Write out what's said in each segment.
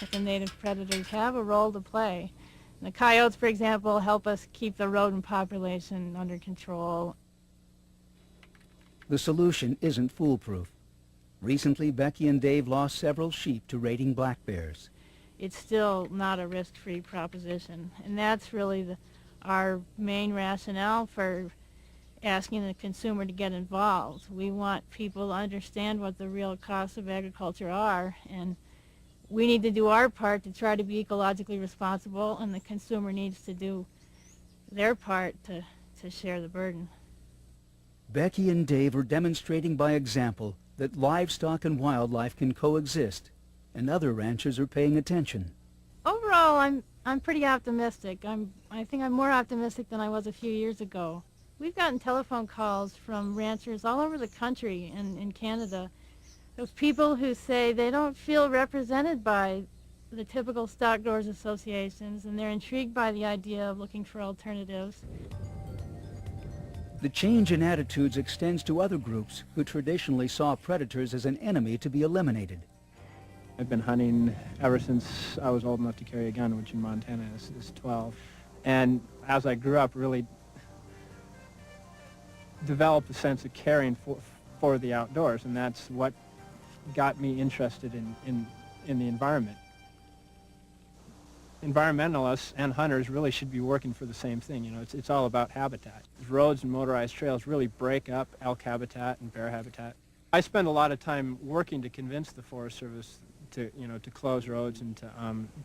that the native predators have a role to play. And the coyotes, for example, help us keep the rodent population under control. The solution isn't foolproof. Recently, Becky and Dave lost several sheep to raiding black bears. It's still not a risk-free proposition, and that's really our main rationale for asking the consumer to get involved. We want people to understand what the real costs of agriculture are, and we need to do our part to try to be ecologically responsible, and the consumer needs to do their part to share the burden. Becky and Dave are demonstrating by example that livestock and wildlife can coexist, and other ranchers are paying attention. Overall, I'm pretty optimistic. I think I'm more optimistic than I was a few years ago. We've gotten telephone calls from ranchers all over the country and in Canada of people who say they don't feel represented by the typical stock growers associations, and they're intrigued by the idea of looking for alternatives. The change in attitudes extends to other groups who traditionally saw predators as an enemy to be eliminated. I've been hunting ever since I was old enough to carry a gun, which in Montana is 12. And as I grew up, really developed a sense of caring for the outdoors, and that's what got me interested in the environment. Environmentalists and hunters really should be working for the same thing. You know, it's all about habitat. Roads and motorized trails really break up elk habitat and bear habitat. I spend a lot of time working to convince the Forest Service to close roads and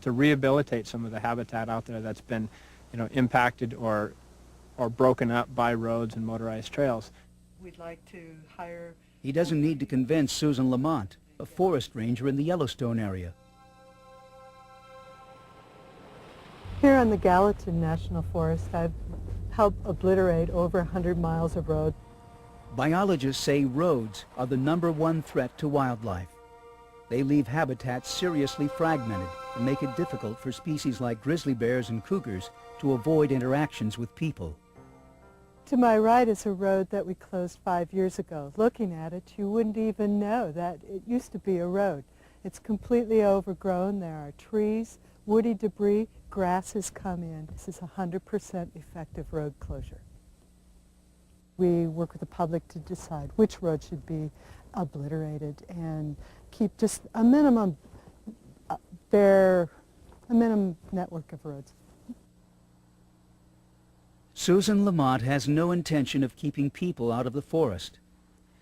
to rehabilitate some of the habitat out there that's been, impacted or broken up by roads and motorized trails. We'd like to hire... He doesn't need to convince Susan Lamont, a forest ranger in the Yellowstone area. Here on the Gallatin National Forest, I've helped obliterate over 100 miles of road. Biologists say roads are the #1 threat to wildlife. They leave habitats seriously fragmented and make it difficult for species like grizzly bears and cougars to avoid interactions with people. To my right is a road that we closed 5 years ago. Looking at it, you wouldn't even know that it used to be a road. It's completely overgrown. There are trees, woody debris, grass has come in. This is 100% effective road closure. We work with the public to decide which road should be obliterated and keep just a minimum network of roads. Susan Lamont has no intention of keeping people out of the forest.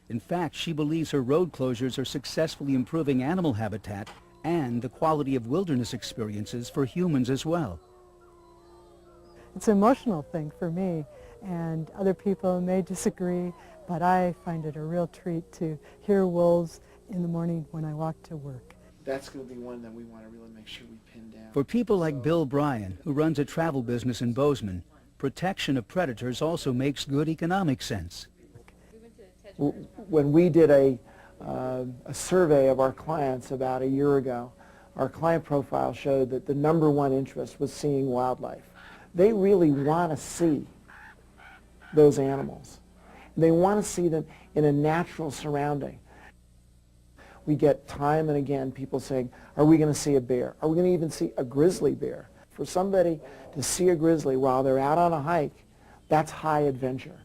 In fact, she believes her road closures are successfully improving animal habitat and the quality of wilderness experiences for humans as well. It's an emotional thing for me, and other people may disagree, but I find it a real treat to hear wolves in the morning when I walk to work. That's going to be one that we want to really make sure we pin down. For people like Bill Bryan, who runs a travel business in Bozeman, protection of predators also makes good economic sense. When we did a survey of our clients about a year ago, our client profile showed that the #1 interest was seeing wildlife. They really want to see those animals. They want to see them in a natural surrounding. We get time and again people saying, are we going to see a bear? Are we going to even see a grizzly bear? For somebody to see a grizzly while they're out on a hike, that's high adventure,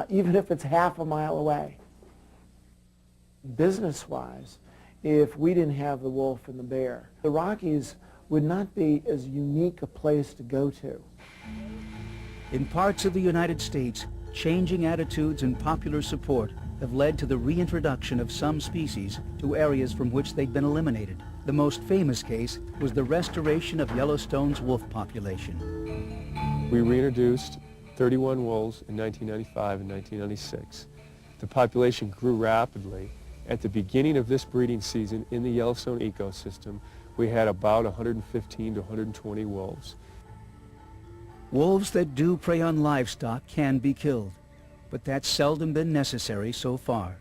even if it's half a mile away. Business-wise, if we didn't have the wolf and the bear, the Rockies would not be as unique a place to go to. In parts of the United States, changing attitudes and popular support have led to the reintroduction of some species to areas from which they'd been eliminated. The most famous case was the restoration of Yellowstone's wolf population. We reintroduced 31 wolves in 1995 and 1996. The population grew rapidly. At the beginning of this breeding season in the Yellowstone ecosystem, we had about 115 to 120 wolves. Wolves that do prey on livestock can be killed, but that's seldom been necessary so far.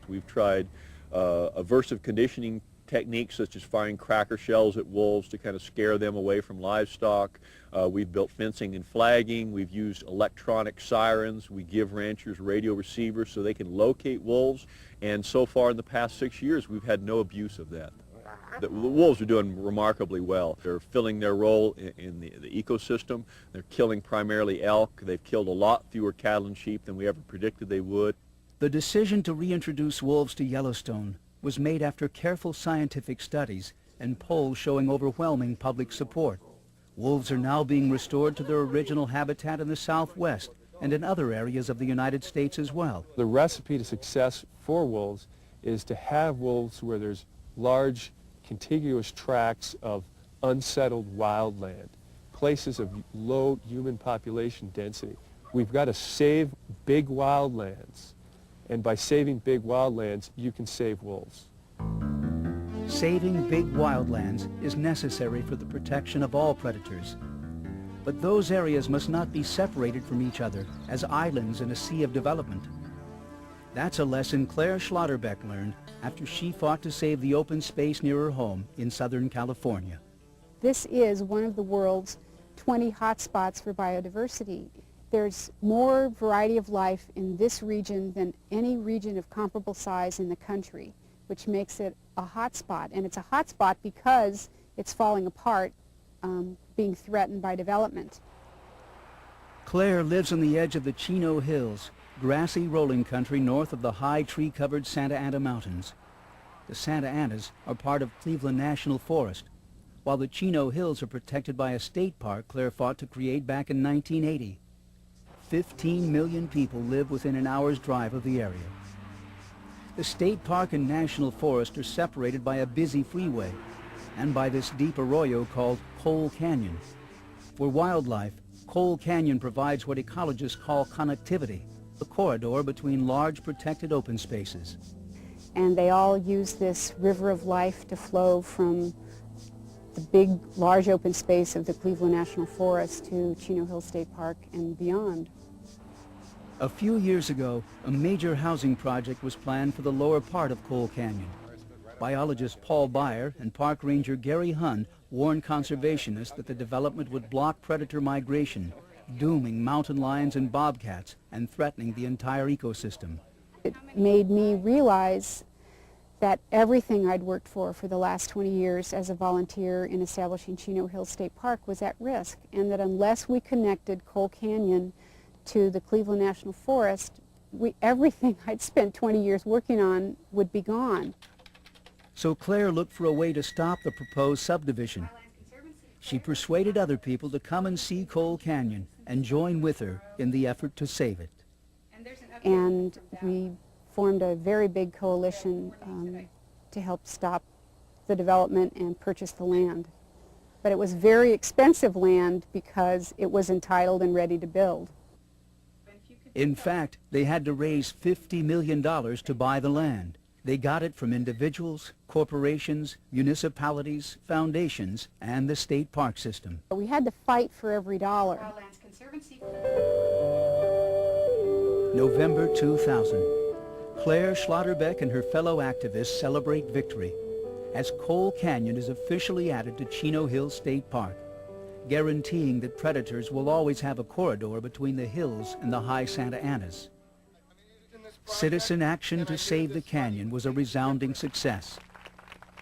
We've tried aversive conditioning techniques such as firing cracker shells at wolves to kind of scare them away from livestock. We've built fencing and flagging. We've used electronic sirens. We give ranchers radio receivers so they can locate wolves. And so far in the past 6 years, we've had no abuse of that. The wolves are doing remarkably well. They're filling their role in the ecosystem. They're killing primarily elk. They've killed a lot fewer cattle and sheep than we ever predicted they would. The decision to reintroduce wolves to Yellowstone was made after careful scientific studies and polls showing overwhelming public support. Wolves are now being restored to their original habitat in the Southwest and in other areas of the United States as well. The recipe to success for wolves is to have wolves where there's large contiguous tracts of unsettled wild land, places of low human population density. We've got to save big wildlands, and by saving big wildlands, you can save wolves. Saving big wildlands is necessary for the protection of all predators. But those areas must not be separated from each other as islands in a sea of development. That's a lesson Claire Schlotterbeck learned after she fought to save the open space near her home in Southern California. This is one of the world's 20 hotspots for biodiversity. There's more variety of life in this region than any region of comparable size in the country, which makes it a hotspot. And it's a hotspot because it's falling apart, being threatened by development. Claire lives on the edge of the Chino Hills, grassy rolling country north of the high tree-covered Santa Ana Mountains. The Santa Anas are part of Cleveland National Forest, while the Chino Hills are protected by a state park Claire fought to create back in 1980. 15 million people live within an hour's drive of the area. The state park and national forest are separated by a busy freeway and by this deep arroyo called Coal Canyon. For wildlife, Coal Canyon provides what ecologists call connectivity, a corridor between large protected open spaces. And they all use this river of life to flow from the big, large open space of the Cleveland National Forest to Chino Hill State Park and beyond. A few years ago, a major housing project was planned for the lower part of Coal Canyon. Biologist Paul Beyer and park ranger Gary Hund warned conservationists that the development would block predator migration, dooming mountain lions and bobcats and threatening the entire ecosystem. It made me realize that everything I'd worked for the last 20 years as a volunteer in establishing Chino Hill State Park was at risk, and that unless we connected Coal Canyon to the Cleveland National Forest, everything I'd spent 20 years working on would be gone. So Claire looked for a way to stop the proposed subdivision. She persuaded other people to come and see Coal Canyon and join with her in the effort to save it. And we formed a very big coalition to help stop the development and purchase the land. But it was very expensive land because it was entitled and ready to build. In fact, they had to raise $50 million to buy the land. They got it from individuals, corporations, municipalities, foundations, and the state park system. We had to fight for every dollar. November 2000. Claire Schlotterbeck and her fellow activists celebrate victory as Coal Canyon is officially added to Chino Hill State Park, guaranteeing that predators will always have a corridor between the hills and the high Santa Anas. Citizen action to save the canyon was a resounding success.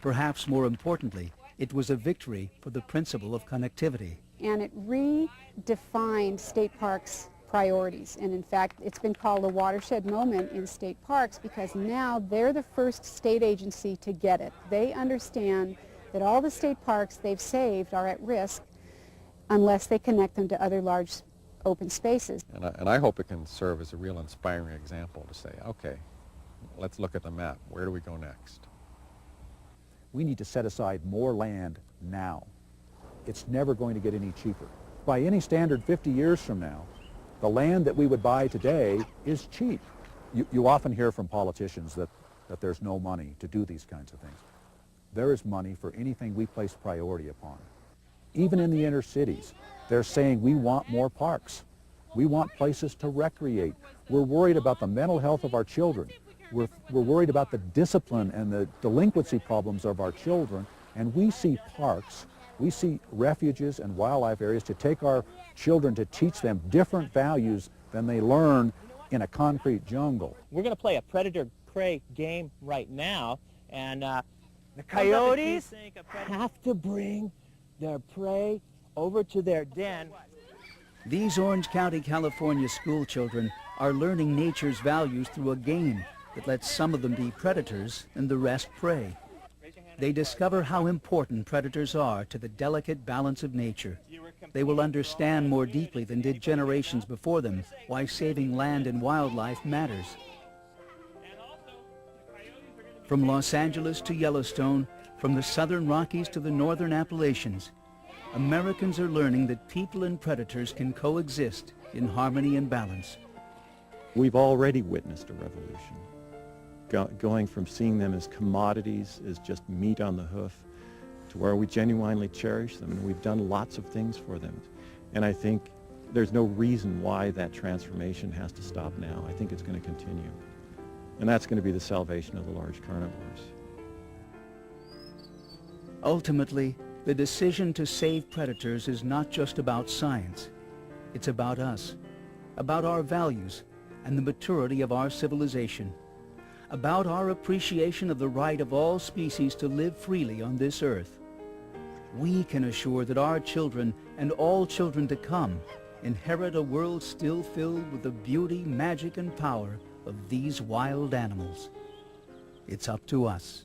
Perhaps more importantly, it was a victory for the principle of connectivity. And it redefined state parks' priorities. And in fact, it's been called a watershed moment in state parks because now they're the first state agency to get it. They understand that all the state parks they've saved are at risk unless they connect them to other large open spaces. And I hope it can serve as a real inspiring example to say, okay, let's look at the map. Where do we go next? We need to set aside more land now. It's never going to get any cheaper. By any standard 50 years from now, the land that we would buy today is cheap. You often hear from politicians that there's no money to do these kinds of things. There is money for anything we place priority upon. Even in the inner cities, they're saying we want more parks. We want places to recreate. We're worried about the mental health of our children. We're worried about the discipline and the delinquency problems of our children. And we see parks, we see refuges and wildlife areas to take our children to teach them different values than they learn in a concrete jungle. We're going to play a predator-prey game right now, and The coyotes have to bring their prey over to their den. These Orange County, California school children are learning nature's values through a game that lets some of them be predators and the rest prey. They discover how important predators are to the delicate balance of nature. They will understand more deeply than did generations before them why saving land and wildlife matters. From Los Angeles to Yellowstone, from the southern Rockies to the northern Appalachians, Americans are learning that people and predators can coexist in harmony and balance. We've already witnessed a revolution, going from seeing them as commodities, as just meat on the hoof, to where we genuinely cherish them, and we've done lots of things for them. And I think there's no reason why that transformation has to stop now. I think it's going to continue. And that's going to be the salvation of the large carnivores. Ultimately, the decision to save predators is not just about science. It's about us, about our values and the maturity of our civilization, about our appreciation of the right of all species to live freely on this earth. We can assure that our children and all children to come inherit a world still filled with the beauty, magic, and power of these wild animals. It's up to us.